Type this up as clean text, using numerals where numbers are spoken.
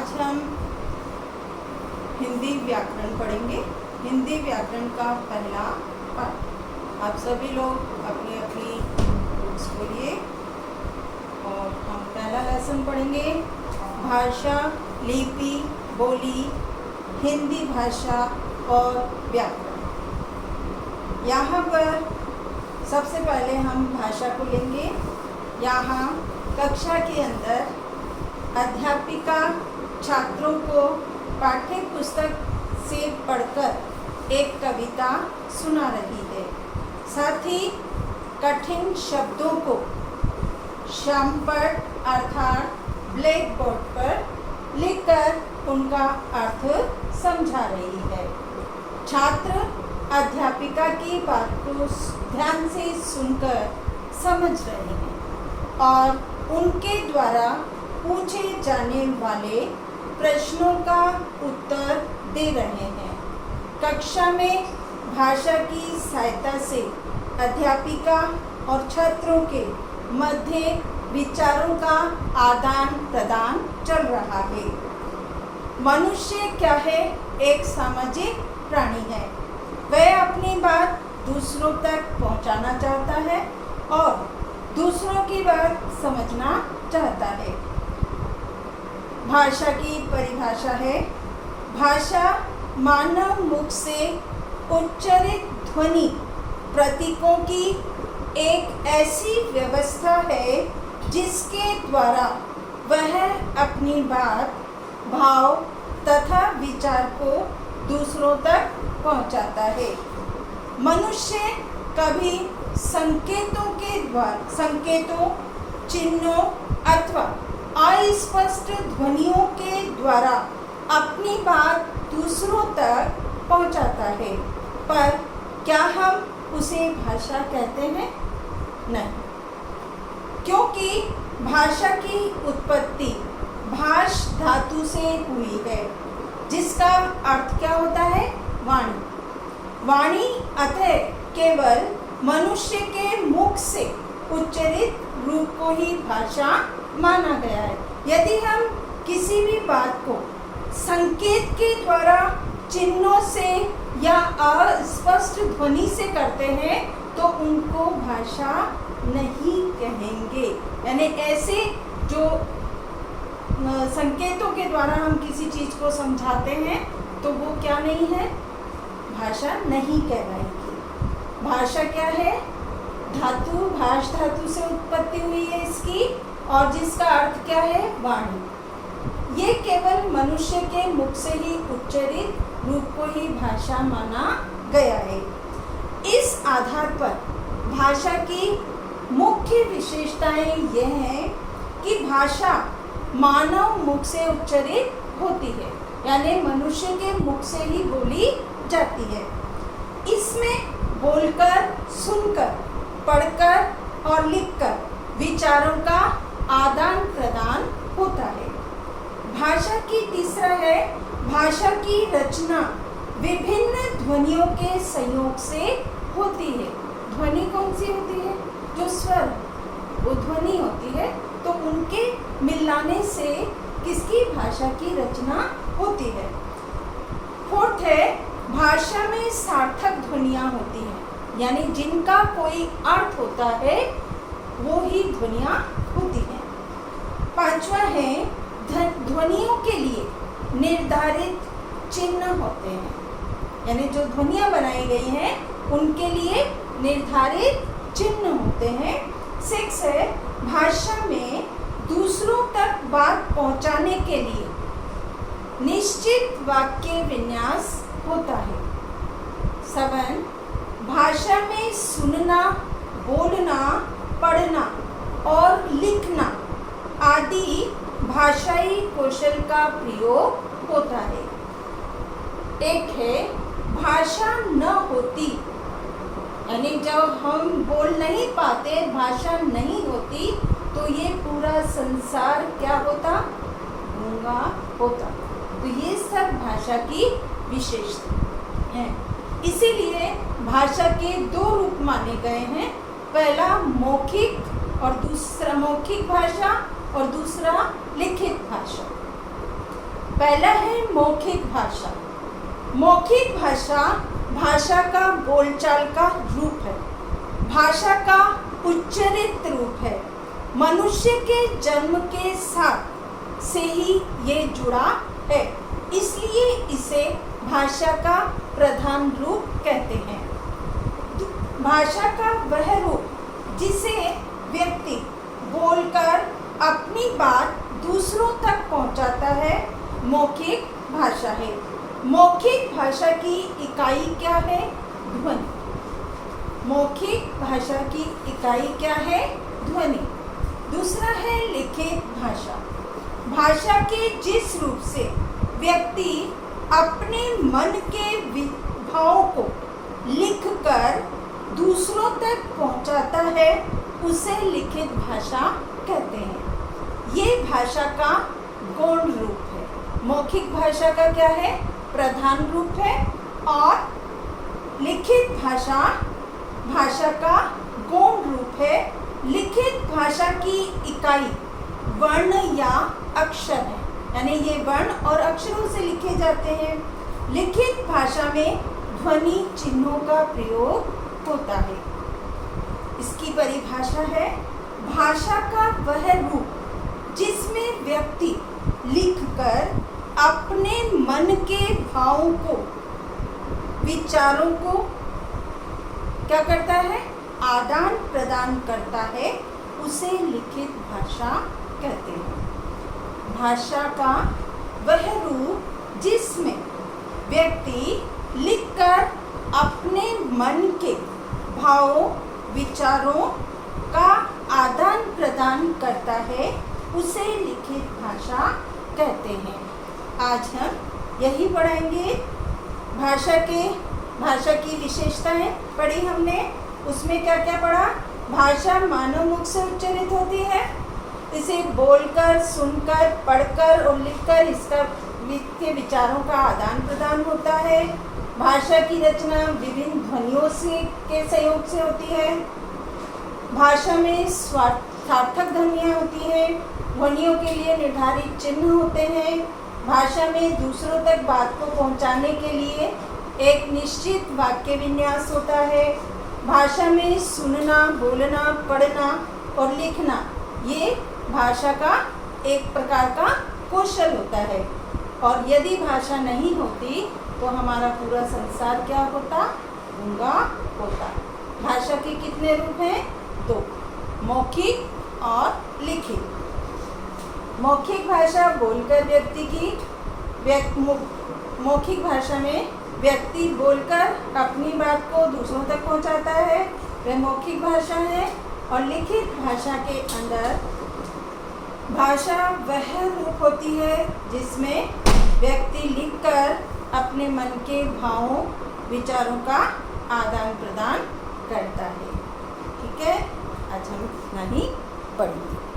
आज हम हिंदी व्याकरण पढ़ेंगे। हिंदी व्याकरण का पहला पाठ। आप सभी लोग अपनी अपनी बुक्स खोलिए और हम पहला लेसन पढ़ेंगे। भाषा, लिपि, बोली, हिंदी भाषा और व्याकरण। यहाँ पर सबसे पहले हम भाषा को लेंगे। यहाँ कक्षा के अंदर अध्यापिका छात्रों को पाठ्य पुस्तक से पढ़कर एक कविता सुना रही है। साथ ही कठिन शब्दों को श्यामपट्ट अर्थात ब्लैक बोर्ड पर लिखकर उनका अर्थ समझा रही है। छात्र अध्यापिका की बात को ध्यान से सुनकर समझ रहे हैं और उनके द्वारा पूछे जाने वाले प्रश्नों का उत्तर दे रहे हैं। कक्षा में भाषा की सहायता से अध्यापिका और छात्रों के मध्य विचारों का आदान प्रदान चल रहा है। मनुष्य क्या है? एक सामाजिक प्राणी है। वह अपनी बात दूसरों तक पहुंचाना चाहता है और दूसरों की बात समझना चाहता है। भाषा की परिभाषा है। भाषा मानव मुख से उच्चारित ध्वनि प्रतीकों की एक ऐसी व्यवस्था है जिसके द्वारा वह अपनी बात, भाव तथा विचार को दूसरों तक पहुंचाता है। मनुष्य कभी संकेतों, चिन्हों अथवा अस्पष्ट ध्वनियों के द्वारा अपनी बात दूसरों तक पहुंचाता है, पर क्या हम उसे भाषा कहते हैं? नहीं, क्योंकि भाषा की उत्पत्ति भाष धातु से हुई है, जिसका अर्थ क्या होता है? वाणी। वाणी अतः केवल मनुष्य के मुख से उच्चारित रूप को ही भाषा माना गया है। यदि हम किसी भी बात को संकेत के द्वारा, चिन्हों से या अस्पष्ट ध्वनि से करते हैं तो उनको भाषा नहीं कहेंगे। यानी ऐसे जो संकेतों के द्वारा हम किसी चीज़ को समझाते हैं तो वो क्या नहीं है? भाषा नहीं कहलाएगी। भाषा क्या है? धातु, भाष धातु से उत्पत्ति हुई है इसकी, और जिसका अर्थ क्या है? वाणी। ये केवल मनुष्य के मुख से ही उच्चारित रूप को ही भाषा माना गया है। इस आधार पर भाषा की मुख्य विशेषताएं यह हैं कि भाषा मानव मुख से उच्चारित होती है, यानी मनुष्य के मुख से ही बोली जाती है। इसमें बोलकर, सुनकर, पढ़कर और लिखकर विचारों का आदान प्रदान होता है। भाषा की तीसरा है, भाषा की रचना विभिन्न ध्वनियों के संयोग से होती है। ध्वनि कौन सी होती है? जो स्वर, वो ध्वनि होती है, तो उनके मिलाने से किसकी भाषा की रचना होती है। फोर्थ है, भाषा में सार्थक ध्वनियाँ होती हैं, यानी जिनका कोई अर्थ होता है वो ही ध्वनियाँ होती हैं। पांचवा है, ध्वनियों के लिए निर्धारित चिन्ह होते हैं, यानी जो ध्वनियाँ बनाई गई हैं उनके लिए निर्धारित चिन्ह होते हैं। 6 है, भाषा में दूसरों तक बात पहुँचाने के लिए निश्चित वाक्य विन्यास होता है। 7, भाषा में सुनना, बोलना, पढ़ना और लिखना आदि भाषाई कौशल का प्रयोग होता है। 1 है, भाषा न होती, यानी जब हम बोल नहीं पाते, भाषा नहीं होती, तो ये पूरा संसार क्या होता? गूंगा होता। तो ये सब भाषा की विशेषता है। इसीलिए भाषा के 2 रूप माने गए हैं। पहला मौखिक और दूसरा मौखिक भाषा और दूसरा लिखित भाषा। पहला है मौखिक भाषा। मौखिक भाषा भाषा का बोलचाल का रूप है, भाषा का उच्चरित रूप है। मनुष्य के जन्म के साथ से ही ये जुड़ा है, इसलिए इसे भाषा का प्रधान रूप कहते हैं। भाषा का वह रूप जिसे व्यक्ति बोलकर अपनी बात दूसरों तक पहुंचाता है, मौखिक भाषा है। मौखिक भाषा की इकाई क्या है? ध्वनि। मौखिक भाषा की इकाई क्या है? ध्वनि। दूसरा है लिखित भाषा। भाषा के जिस रूप से व्यक्ति अपने मन के भाव को लिखकर दूसरों तक पहुंचाता है, उसे लिखित भाषा कहते हैं। ये भाषा का गौण रूप है। मौखिक भाषा का क्या है? प्रधान रूप है, और लिखित भाषा भाषा का गौण रूप है। लिखित भाषा की इकाई वर्ण या अक्षर है, यानी ये वर्ण और अक्षरों से लिखे जाते हैं। लिखित भाषा में ध्वनि चिन्हों का प्रयोग होता है। इसकी परिभाषा है, भाषा का वह रूप जिसमें व्यक्ति लिखकर अपने मन के भावों को, विचारों को क्या करता है? आदान प्रदान करता है, उसे लिखित भाषा कहते हैं। भाषा का वह रूप जिसमें व्यक्ति लिखकर अपने मन के भावों, विचारों का आदान प्रदान करता है, उसे लिखित भाषा कहते हैं। आज हम यही पढ़ेंगे। भाषा की विशेषताएं पढ़ी हमने। उसमें क्या क्या पढ़ा? भाषा मानव मुख से उच्चारित होती है, इसे बोलकर, सुनकर, पढ़कर और लिखकर इसके विचारों का आदान प्रदान होता है। भाषा की रचना विभिन्न ध्वनियों के सहयोग से होती है। भाषा में सार्थक ध्वनियाँ होती हैं। ध्वनियों के लिए निर्धारित चिन्ह होते हैं। भाषा में दूसरों तक बात को पहुंचाने के लिए एक निश्चित वाक्य विन्यास होता है। भाषा में सुनना, बोलना, पढ़ना और लिखना ये भाषा का एक प्रकार का कौशल होता है। और यदि भाषा नहीं होती तो हमारा पूरा संसार क्या होता? गूंगा होता। भाषा के कितने रूप हैं? 2, मौखिक और लिखित। मौखिक भाषा बोलकर व्यक्ति की मौखिक भाषा में व्यक्ति बोलकर अपनी बात को दूसरों तक पहुंचाता है, वह मौखिक भाषा है। और लिखित भाषा के अंदर भाषा वह रूप होती है जिसमें व्यक्ति लिखकर अपने मन के भावों, विचारों का आदान प्रदान करता है। ठीक है, आज हम इतना ही पढ़ेंगे।